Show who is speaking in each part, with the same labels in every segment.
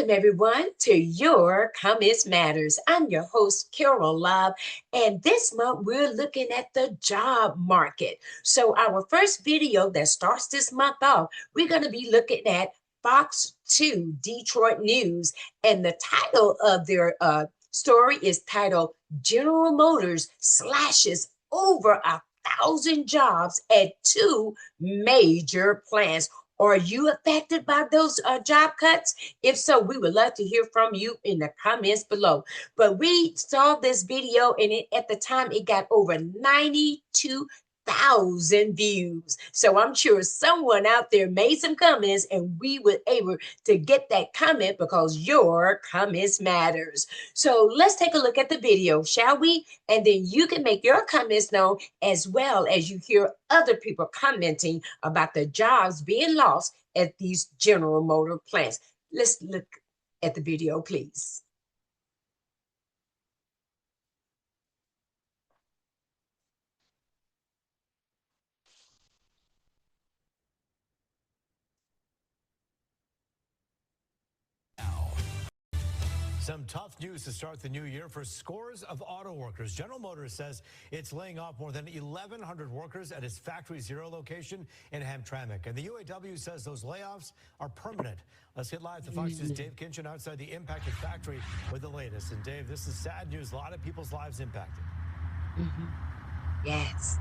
Speaker 1: Welcome, everyone, to Your Comments Matters. I'm your host, Carol Love, and this month we're looking at the job market. So, our first video that starts this month off, we're going to be looking at Fox 2 Detroit News, and the title of their story is titled General Motors Slashes Over 1,000 Jobs at two major plants. Are you affected by those job cuts? If so, we would love to hear from you in the comments below. But we saw this video, and at the time it got over 92,000 views. So I'm sure someone out there made some comments, and we were able to get that comment because your comments matters. So let's take a look at the video, shall we? And then you can make your comments known as well as you hear other people commenting about the jobs being lost at these General Motor plants. Let's look at the video, please.
Speaker 2: Some tough news to start the new year for scores of auto workers. General Motors says it's laying off more than 1,100 workers at its Factory Zero location in Hamtramck. And the UAW says those layoffs are permanent. Let's get live to Fox News' Dave Kinchin outside the impacted factory with the latest. And Dave, this is sad news. A lot of people's lives impacted.
Speaker 1: Yes.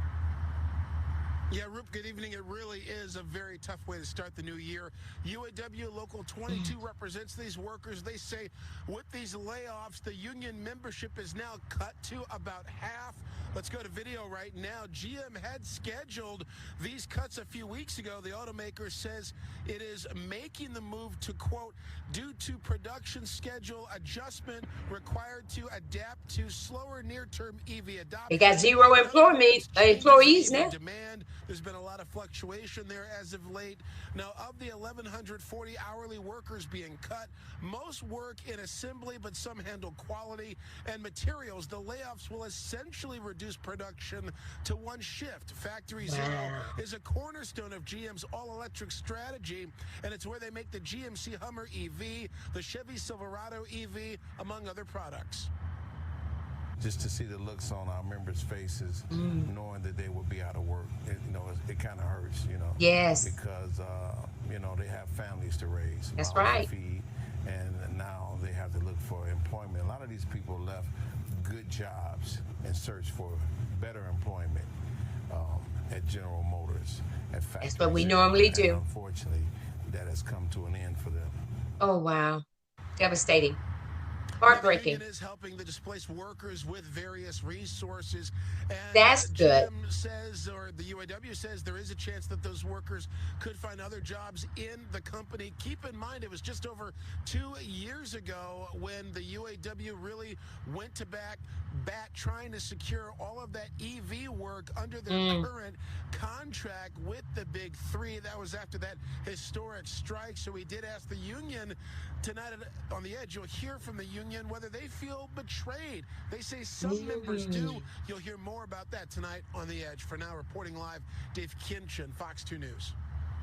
Speaker 3: Yeah, Roop, good evening. It really is a very tough way to start the new year. UAW Local 22 represents these workers. They say with these layoffs, the union membership is now cut to about half. Let's go to video right now. GM had scheduled these cuts a few weeks ago. The automaker says it is making the move to, quote, due to production schedule adjustment required to adapt to slower near-term EV adoption.
Speaker 1: They got zero employees now.
Speaker 3: Demand. There's been a lot of fluctuation there as of late. Now, of the 1,140 hourly workers being cut, most work in assembly, but some handle quality and materials. The layoffs will essentially reduce production to one shift. Factory Zero is a cornerstone of GM's all-electric strategy, and it's where they make the GMC Hummer EV, the Chevy Silverado EV, among other products.
Speaker 4: Just to see the looks on our members' faces, knowing that they will be out of work, it kind of hurts,
Speaker 1: Yes.
Speaker 4: Because, they have families to raise.
Speaker 1: That's right.
Speaker 4: To feed, and now they have to look for employment. A lot of these people left good jobs and searched for better employment at General Motors.
Speaker 1: That's what we normally do.
Speaker 4: Unfortunately, that has come to an end for them.
Speaker 1: Oh, wow. Devastating. Heartbreaking.
Speaker 3: The union is helping the displaced workers with various resources. And
Speaker 1: That's good.
Speaker 3: GM says, or the UAW says, there is a chance that those workers could find other jobs in the company. Keep in mind, it was just over 2 years ago when the UAW really went to bat trying to secure all of that EV work under their current contract with the Big Three. That was after that historic strike. So we did ask the union tonight on The Edge. You'll hear from the union whether they feel betrayed. They say some members do. You'll hear more about that tonight on The Edge. For now, reporting live, Dave Kinchin, Fox 2 News.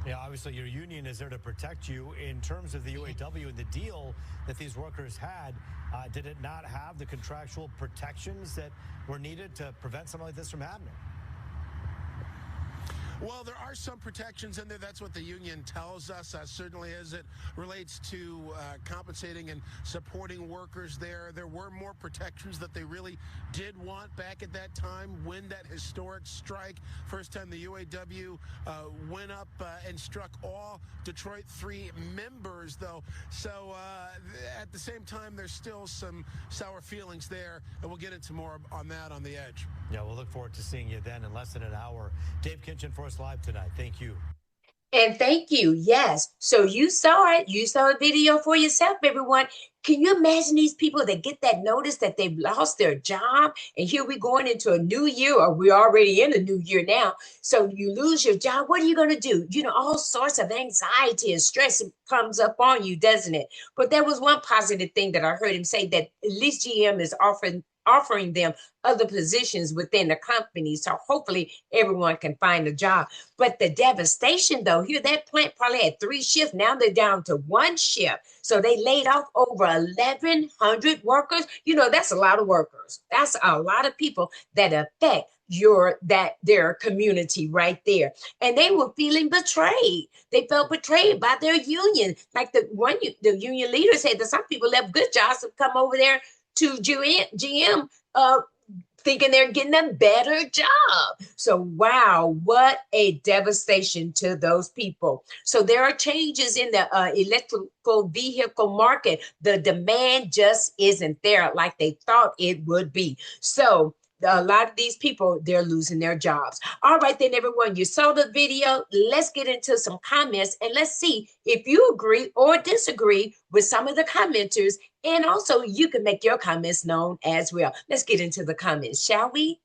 Speaker 2: Yeah, obviously your union is there to protect you. In terms of the UAW and the deal that these workers had, did it not have the contractual protections that were needed to prevent something like this from happening?
Speaker 3: Well, there are some protections in there. That's what the union tells us, certainly as it relates to compensating and supporting workers there. There were more protections that they really did want back at that time when that historic strike, first time the UAW went up and struck all Detroit 3 members, though. So at the same time, there's still some sour feelings there, and we'll get into more on that on The Edge.
Speaker 2: Yeah, we'll look forward to seeing you then in less than an hour. Dave Kinchin for us live tonight. Thank you.
Speaker 1: And thank you. Yes. So you saw it. You saw a video for yourself, everyone. Can you imagine these people that get that notice that they've lost their job? And here we're going into a new year, or we're already in a new year now. So you lose your job. What are you going to do? All sorts of anxiety and stress comes up on you, doesn't it? But there was one positive thing that I heard him say, that at least GM is offering offering them other positions within the company. So hopefully everyone can find a job. But the devastation, though, here that plant probably had 3 shifts. Now they're down to 1 shift. So they laid off over 1,100 workers. You know, that's a lot of workers. That's a lot of people that affect their community right there. And they were feeling betrayed. They felt betrayed by their union. Like the union leader said that some people left good jobs to come over there to GM, thinking they're getting a better job. So, wow, what a devastation to those people. So, there are changes in the electrical vehicle market. The demand just isn't there like they thought it would be. So, a lot of these people, they're losing their jobs. All right, then, everyone, you saw the video. Let's get into some comments and let's see if you agree or disagree with some of the commenters. And also, you can make your comments known as well. Let's get into the comments, shall we?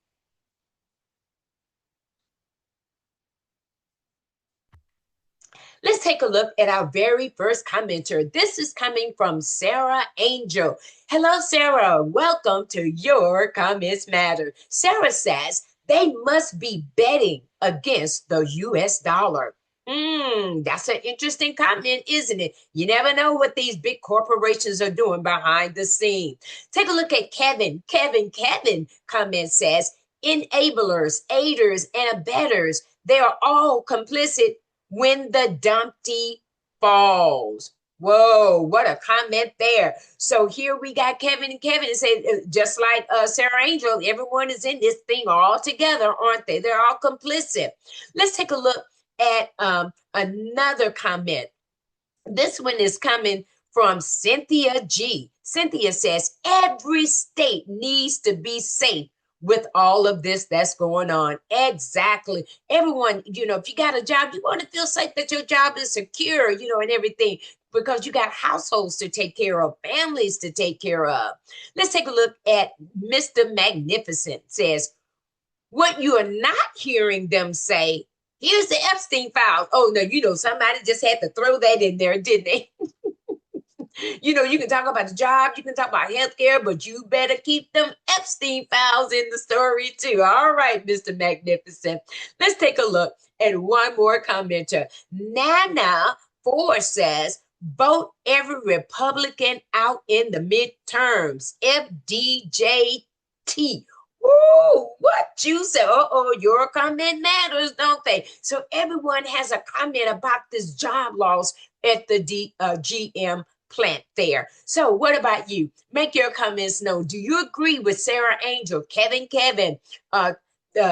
Speaker 1: Let's take a look at our very first commenter. This is coming from Sarah Angel. Hello, Sarah. Welcome to Your Comments Matter. Sarah says they must be betting against the U.S. dollar. That's an interesting comment, isn't it? You never know what these big corporations are doing behind the scene. Take a look at Kevin. Kevin comment says, enablers, aiders, and abettors, they are all complicit when the dumpty falls. Whoa, what a comment there. So here we got Kevin and Kevin said, just like Sarah Angel, everyone is in this thing all together, aren't they? They're all complicit. Let's take a look at another comment. This one is coming from Cynthia G. Cynthia says, every state needs to be safe with all of this that's going on. Exactly. Everyone, you know, if you got a job, you want to feel safe that your job is secure, you know, and everything, because you got households to take care of, families to take care of. Let's take a look at Mr. Magnificent says, what you are not hearing them say, here's the Epstein files. Oh, no, you know, somebody just had to throw that in there, didn't they? You know, you can talk about the job, you can talk about healthcare, but you better keep them Epstein files in the story too. All right, Mr. Magnificent. Let's take a look at one more commenter. Nana 4 says, vote every Republican out in the midterms. FDJT. Ooh, what you say? Your comment matters, don't they? So everyone has a comment about this job loss at the GM plant there. So what about you? Make your comments known. Do you agree with Sarah Angel, Kevin,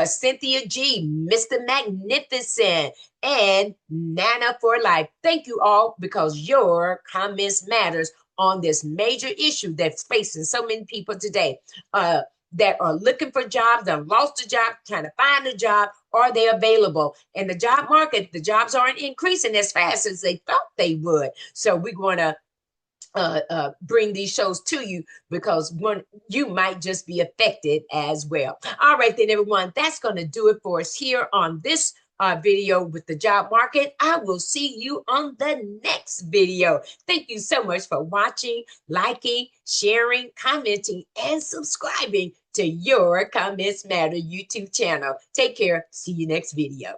Speaker 1: Cynthia G, Mr. Magnificent, and Nana for Life? Thank you all, because your comments matters on this major issue that's facing so many people today. That are looking for jobs, that lost a job, trying to find a job. Are they available? And the job market, the jobs aren't increasing as fast as they thought they would. So we're going to bring these shows to you, because you might just be affected as well. All right, then, everyone, that's going to do it for us here on this video with the job market. I will see you on the next video. Thank you so much for watching, liking, sharing, commenting, and subscribing to Your Comments Matter YouTube channel. Take care. See you next video.